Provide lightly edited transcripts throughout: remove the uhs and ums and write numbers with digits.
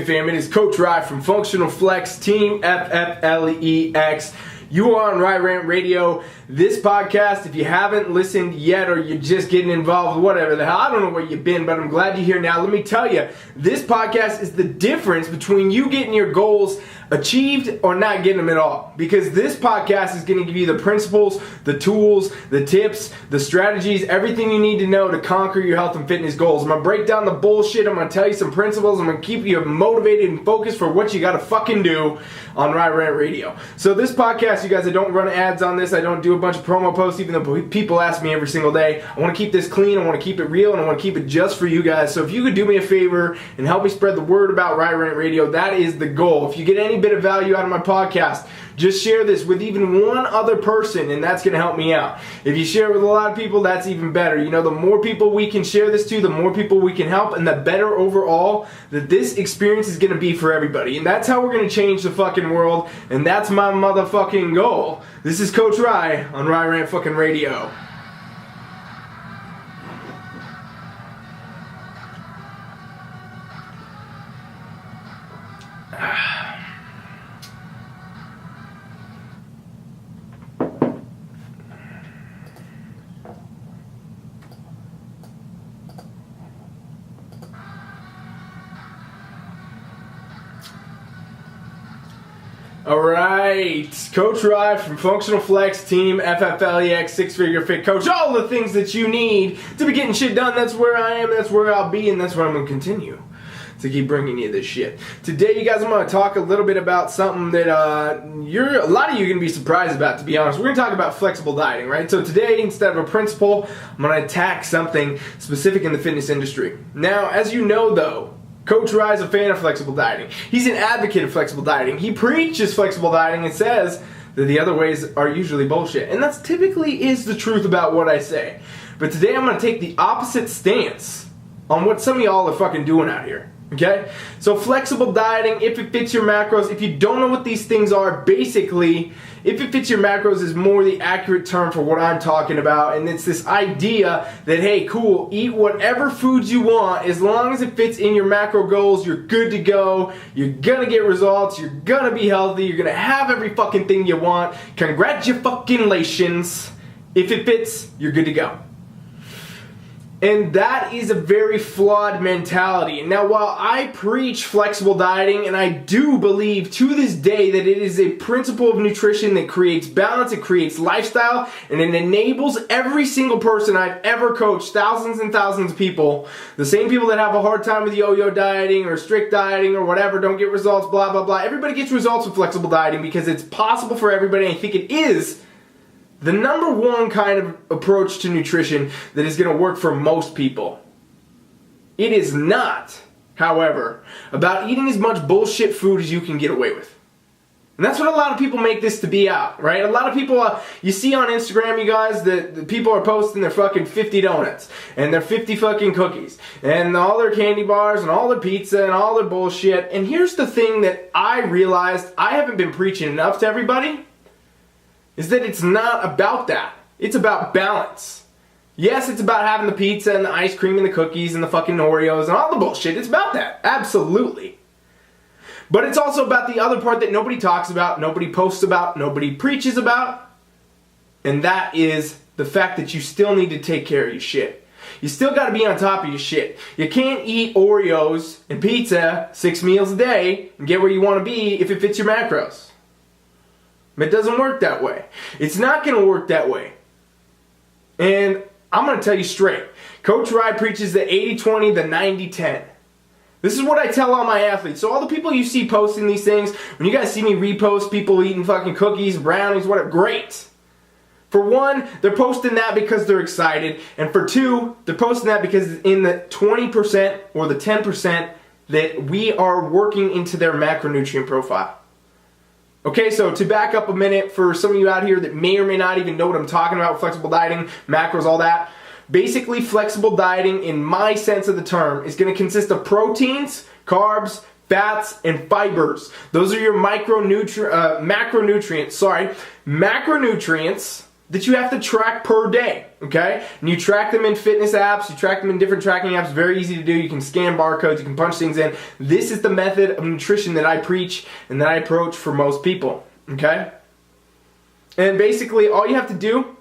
good, fam? It is Coach Rye from Functional Flex, Team FFLEX. You are on Rant Radio. This podcast, if you haven't listened yet or you're just getting involved, whatever the hell, I don't know where you've been, but I'm glad you're here now. Let me tell you, this podcast is the difference between you getting your goals achieved or not getting them at all. Because this podcast is going to give you the principles, the tools, the tips, the strategies, everything you need to know to conquer your health and fitness goals. I'm going to break down the bullshit. I'm going to tell you some principles. I'm going to keep you motivated and focused for what you got to fucking do on Rant Radio. So this podcast, you guys, I don't run ads on this. I don't do a bunch of promo posts, even though people ask me every single day. I want to keep this clean. I want to keep it real, and I want to keep it just for you guys. So if you could do me a favor and help me spread the word about Rant Radio, that is the goal. If you get any bit of value out of my podcast, just share this with even one other person, and that's going to help me out. If you share it with a lot of people, that's even better. You know, the more people we can share this to, the more people we can help, and the better overall that this experience is going to be for everybody. And that's how we're going to change the fucking world, and that's my motherfucking goal. This is Coach Rye on Rant fucking Radio. Alright, Coach Rye from Functional Flex, Team FFLEX, Six-Figure Fit Coach, all the things that you need to be getting shit done. That's where I am, that's where I'll be, and that's where I'm going to continue to keep bringing you this shit. Today, you guys, I'm going to talk a little bit about something that a lot of you are going to be surprised about, to be honest. We're going to talk about flexible dieting, right? So today, instead of a principle, I'm going to attack something specific in the fitness industry. Now, as you know, though, Coach Rye is a fan of flexible dieting. He's an advocate of flexible dieting. He preaches flexible dieting and says that the other ways are usually bullshit. And that's typically is the truth about what I say. But today I'm going to take the opposite stance on what some of y'all are fucking doing out here. Okay? So flexible dieting, if it fits your macros, if you don't know what these things are, basically, if it fits your macros is more the accurate term for what I'm talking about. And it's this idea that, hey, cool, eat whatever foods you want. As long as it fits in your macro goals, you're good to go. You're gonna get results. You're gonna be healthy. You're gonna have every fucking thing you want. Congratulations. If it fits, you're good to go. And that is a very flawed mentality. Now, while I preach flexible dieting, and I do believe to this day that it is a principle of nutrition that creates balance, it creates lifestyle, and it enables every single person I've ever coached, thousands and thousands of people, the same people that have a hard time with yo-yo dieting or strict dieting or whatever, don't get results, blah, blah, blah. Everybody gets results with flexible dieting because it's possible for everybody, and I think it is the number one kind of approach to nutrition that is going to work for most people. It is not, however, about eating as much bullshit food as you can get away with. And that's what a lot of people make this to be out, right? A lot of people, you see on Instagram, you guys, that people are posting their fucking 50 donuts and their 50 fucking cookies and all their candy bars and all their pizza and all their bullshit. And here's the thing that I realized I haven't been preaching enough to everybody, is that it's not about that. It's about balance. Yes, it's about having the pizza and the ice cream and the cookies and the fucking Oreos and all the bullshit. It's about that. Absolutely. But it's also about the other part that nobody talks about, nobody posts about, nobody preaches about. And that is the fact that you still need to take care of your shit. You still got to be on top of your shit. You can't eat Oreos and pizza 6 meals a day and get where you want to be if it fits your macros. It doesn't work that way. It's not going to work that way. And I'm going to tell you straight. Coach Rye preaches the 80-20, the 90-10. This is what I tell all my athletes. So all the people you see posting these things, when you guys see me repost people eating fucking cookies, brownies, whatever, great. For one, they're posting that because they're excited. And for two, they're posting that because it's in the 20% or the 10% that we are working into their macronutrient profile. Okay, so to back up a minute for some of you out here that may or may not even know what I'm talking about, flexible dieting, macros, all that. Basically, flexible dieting, in my sense of the term, is going to consist of proteins, carbs, fats, and fibers. Those are your macronutrients, that you have to track per day, okay? And you track them in fitness apps, you track them in different tracking apps, very easy to do. You can scan barcodes, you can punch things in. This is the method of nutrition that I preach and that I approach for most people, okay? And basically, all you have to do,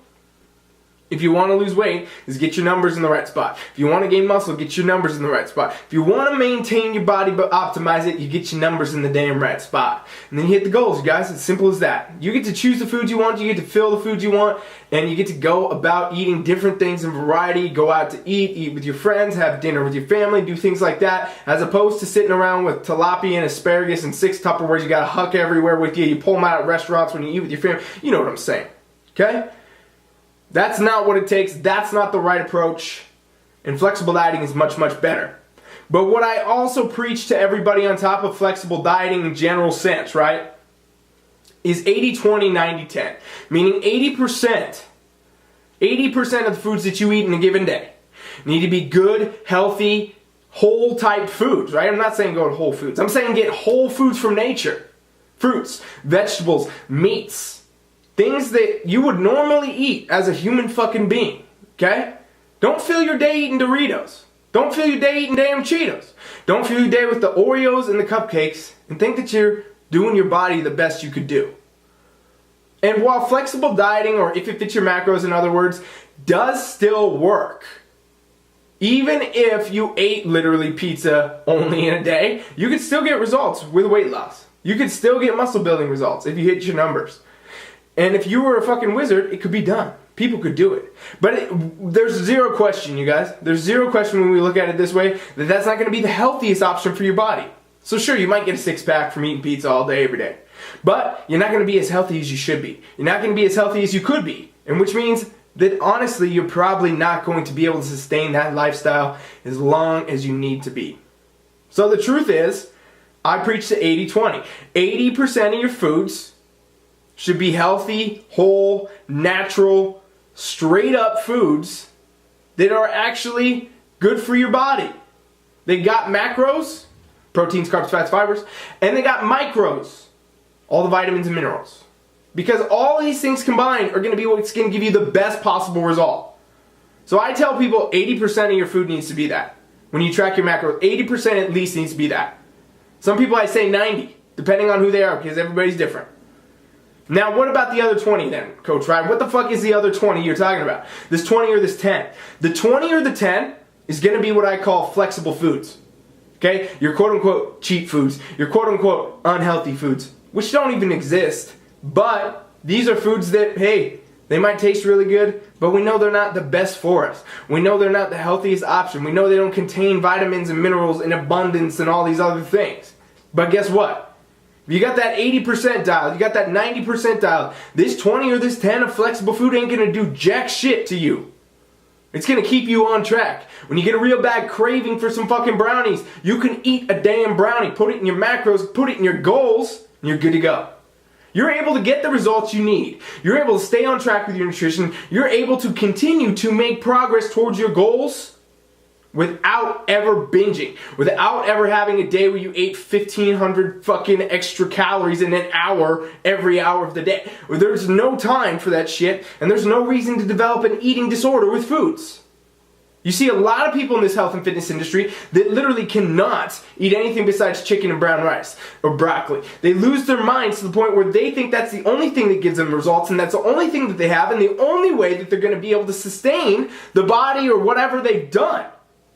if you want to lose weight, is get your numbers in the right spot. If you want to gain muscle, get your numbers in the right spot. If you want to maintain your body but optimize it, you get your numbers in the damn right spot. And then you hit the goals, you guys. It's simple as that. You get to choose the foods you want, you get to fill the foods you want, and you get to go about eating different things in variety. Go out to eat with your friends, have dinner with your family, do things like that, as opposed to sitting around with tilapia and asparagus and 6 Tupperwares you got to huck everywhere with you. You pull them out at restaurants when you eat with your family. You know what I'm saying, okay? That's not what it takes. That's not the right approach. And flexible dieting is much, much better. But what I also preach to everybody on top of flexible dieting in general sense, right, is 80-20, 90-10. Meaning 80% of the foods that you eat in a given day need to be good, healthy, whole type foods, right? I'm not saying go to Whole Foods. I'm saying get whole foods from nature. Fruits, vegetables, meats. Things that you would normally eat as a human fucking being, okay? Don't fill your day eating Doritos. Don't fill your day eating damn Cheetos. Don't fill your day with the Oreos and the cupcakes and think that you're doing your body the best you could do. And while flexible dieting, or if it fits your macros in other words, does still work, even if you ate literally pizza only in a day, you could still get results with weight loss. You could still get muscle building results if you hit your numbers. And if you were a fucking wizard, it could be done. People could do it. But there's zero question, you guys. There's zero question when we look at it this way that that's not going to be the healthiest option for your body. So sure, you might get a 6-pack from eating pizza all day, every day. But you're not going to be as healthy as you should be. You're not going to be as healthy as you could be. And which means that honestly, you're probably not going to be able to sustain that lifestyle as long as you need to be. So the truth is, I preach to 80-20. 80% of your foods should be healthy, whole, natural, straight up foods that are actually good for your body. They got macros, proteins, carbs, fats, fibers, and they got micros, all the vitamins and minerals. Because all these things combined are going to be what's going to give you the best possible result. So I tell people 80% of your food needs to be that. When you track your macros, 80% at least needs to be that. Some people I say 90, depending on who they are, because everybody's different. Now, what about the other 20 then, Coach Ryan? What the fuck is the other 20 you're talking about? This 20 or this 10? The 20 or the 10 is going to be what I call flexible foods. Okay? Your quote-unquote cheat foods. Your quote-unquote unhealthy foods, which don't even exist. But these are foods that, hey, they might taste really good, but we know they're not the best for us. We know they're not the healthiest option. We know they don't contain vitamins and minerals in abundance and all these other things. But guess what? You got that 80% dialed, you got that 90% dialed. This 20 or this 10 of flexible food ain't gonna do jack shit to you. It's gonna keep you on track. When you get a real bad craving for some fucking brownies, you can eat a damn brownie, put it in your macros, put it in your goals, and you're good to go. You're able to get the results you need. You're able to stay on track with your nutrition. You're able to continue to make progress towards your goals without ever binging, without ever having a day where you ate 1,500 fucking extra calories in an hour every hour of the day. There's no time for that shit, and there's no reason to develop an eating disorder with foods. You see a lot of people in this health and fitness industry that literally cannot eat anything besides chicken and brown rice or broccoli. They lose their minds to the point where they think that's the only thing that gives them results, and that's the only thing that they have, and the only way that they're going to be able to sustain the body or whatever they've done.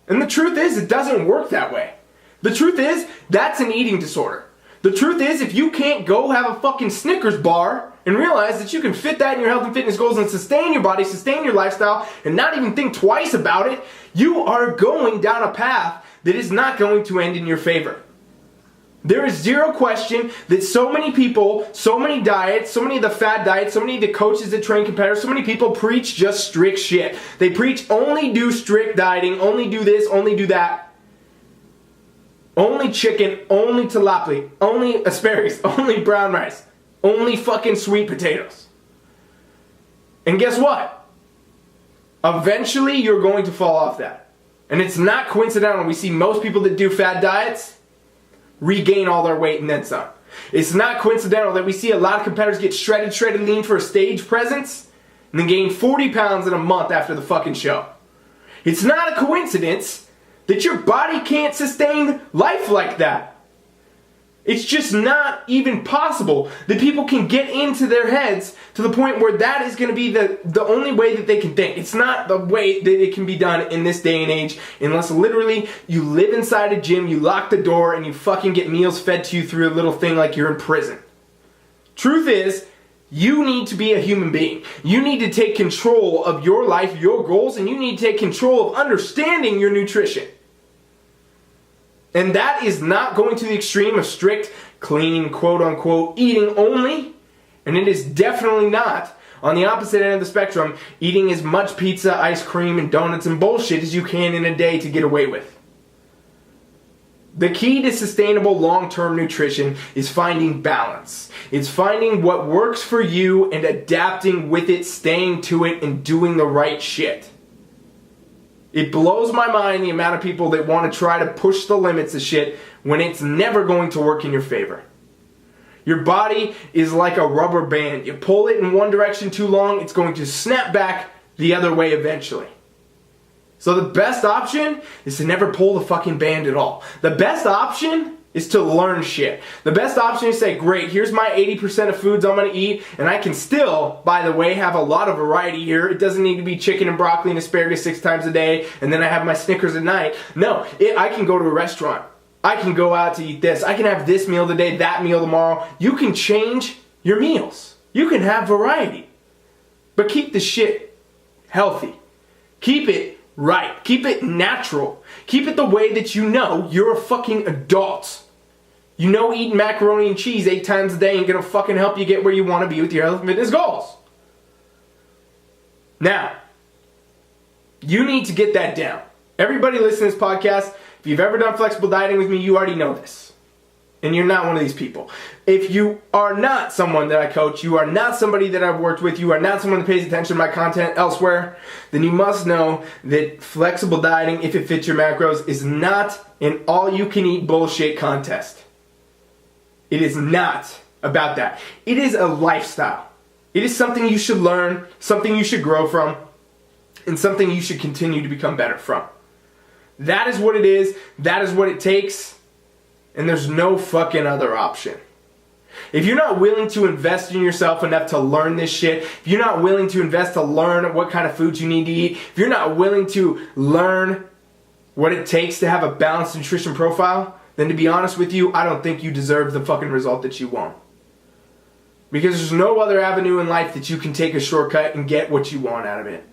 And the truth is, it doesn't work that way. The truth is, that's an eating disorder. The truth is, if you can't go have a fucking Snickers bar and realize that you can fit that in your health and fitness goals and sustain your body, sustain your lifestyle, and not even think twice about it, you are going down a path that is not going to end in your favor. There is zero question that so many people, so many diets, so many of the fad diets, so many of the coaches that train competitors, so many people preach just strict shit. They preach only do strict dieting, only do this, only do that. Only chicken, only tilapia, only asparagus, only brown rice, only fucking sweet potatoes. And guess what? Eventually you're going to fall off that. And it's not coincidental. We see most people that do fad diets regain all their weight and then some. It's not coincidental that we see a lot of competitors get shredded lean for a stage presence and then gain 40 pounds in a month after the fucking show. It's not a coincidence that your body can't sustain life like that. It's just not even possible that people can get into their heads to the point where that is going to be the only way that they can think. It's not the way that it can be done in this day and age unless literally you live inside a gym, you lock the door, and you fucking get meals fed to you through a little thing like you're in prison. Truth is, you need to be a human being. You need to take control of your life, your goals, and you need to take control of understanding your nutrition. And that is not going to the extreme of strict, clean, quote-unquote, eating only. And it is definitely not on the opposite end of the spectrum, eating as much pizza, ice cream, and donuts and bullshit as you can in a day to get away with. The key to sustainable long-term nutrition is finding balance. It's finding what works for you and adapting with it, staying to it, and doing the right shit. It blows my mind the amount of people that want to try to push the limits of shit when it's never going to work in your favor. Your body is like a rubber band. You pull it in one direction too long, it's going to snap back the other way eventually. So the best option is to never pull the fucking band at all. The best option is to learn shit. The best option is to say, great, here's my 80% of foods I'm going to eat, and I can still, by the way, have a lot of variety here. It doesn't need to be chicken and broccoli and asparagus 6 times a day, and then I have my Snickers at night. No, I can go to a restaurant. I can go out to eat this. I can have this meal today, that meal tomorrow. You can change your meals. You can have variety. But keep the shit healthy. Keep it right. Keep it natural. Keep it the way that you know you're a fucking adult. You know eating macaroni and cheese 8 times a day ain't gonna fucking help you get where you want to be with your health and fitness goals. Now, you need to get that down. Everybody listening to this podcast, if you've ever done flexible dieting with me, you already know this. And you're not one of these people. If you are not someone that I coach, you are not somebody that I've worked with, you are not someone that pays attention to my content elsewhere, then you must know that flexible dieting, if it fits your macros, is not an all-you-can-eat bullshit contest. It is not about that. It is a lifestyle. It is something you should learn, something you should grow from, and something you should continue to become better from. That is what it is. That is what it takes. And there's no fucking other option. If you're not willing to invest in yourself enough to learn this shit, if you're not willing to invest to learn what kind of foods you need to eat, if you're not willing to learn what it takes to have a balanced nutrition profile, then to be honest with you, I don't think you deserve the fucking result that you want. Because there's no other avenue in life that you can take a shortcut and get what you want out of it.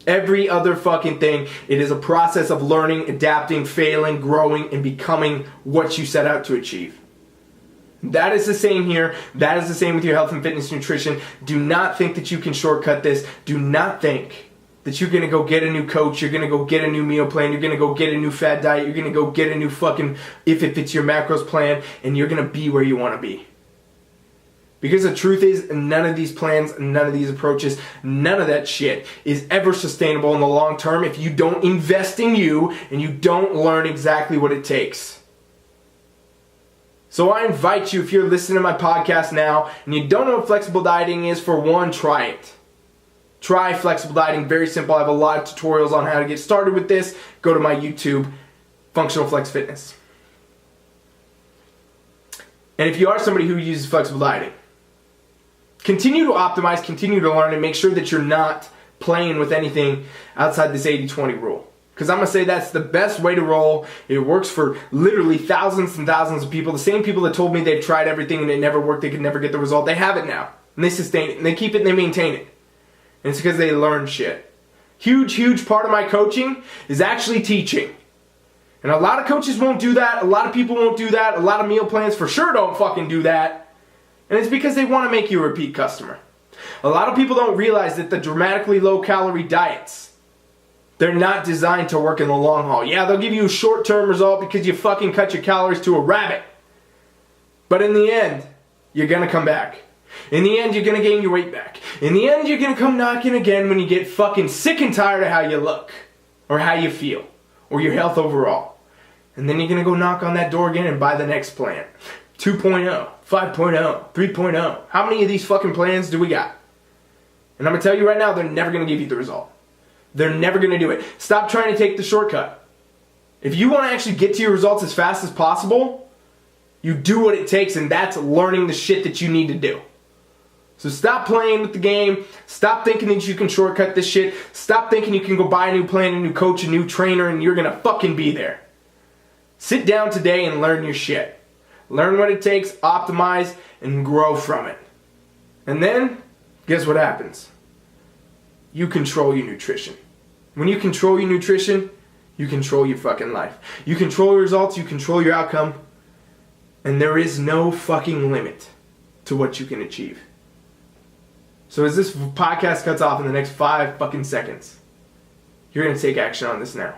Every other fucking thing, it is a process of learning, adapting, failing, growing, and becoming what you set out to achieve. That is the same here. That is the same with your health and fitness nutrition. Do not think that you can shortcut this. Do not think that you're going to go get a new coach, you're going to go get a new meal plan, you're going to go get a new fad diet, you're going to go get a new fucking if it fits your macros plan, and you're going to be where you want to be. Because the truth is, none of these plans, none of these approaches, none of that shit is ever sustainable in the long term if you don't invest in you and you don't learn exactly what it takes. So I invite you, if you're listening to my podcast now and you don't know what flexible dieting is, for one, try it. Try flexible dieting, very simple. I have a lot of tutorials on how to get started with this. Go to my YouTube, Functional Flex Fitness. And if you are somebody who uses flexible dieting, continue to optimize, continue to learn, and make sure that you're not playing with anything outside this 80-20 rule. Because I'm going to say that's the best way to roll. It works for literally thousands and thousands of people. The same people that told me they've tried everything and it never worked, they could never get the result, they have it now. And they sustain it, and they keep it, and they maintain it. And it's because they learn shit. Huge part of my coaching is actually teaching. And a lot of coaches won't do that. A lot of people won't do that. A lot of meal plans for sure don't fucking do that. And it's because they want to make you a repeat customer. A lot of people don't realize that the dramatically low-calorie diets, they're not designed to work in the long haul. Yeah, they'll give you a short-term result because you fucking cut your calories to a rabbit. But in the end, you're going to come back. In the end, you're going to gain your weight back. In the end, you're going to come knocking again when you get fucking sick and tired of how you look, or how you feel, or your health overall. And then you're going to go knock on that door again and buy the next plan. 2.0, 5.0, 3.0. How many of these fucking plans do we got? And I'm going to tell you right now, they're never going to give you the result. They're never going to do it. Stop trying to take the shortcut. If you want to actually get to your results as fast as possible, you do what it takes, and that's learning the shit that you need to do. So stop playing with the game. Stop thinking that you can shortcut this shit. Stop thinking you can go buy a new plan, a new coach, a new trainer, and you're going to fucking be there. Sit down today and learn your shit. Learn what it takes, optimize, and grow from it. And then, guess what happens? You control your nutrition. When you control your nutrition, you control your fucking life. You control your results, you control your outcome, and there is no fucking limit to what you can achieve. So as this podcast cuts off in the next 5 fucking seconds, you're going to take action on this now.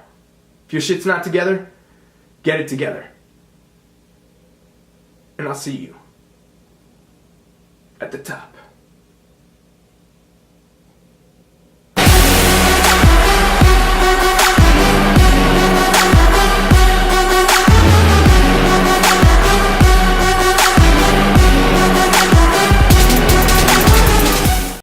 If your shit's not together, get it together. And I'll see you at the top.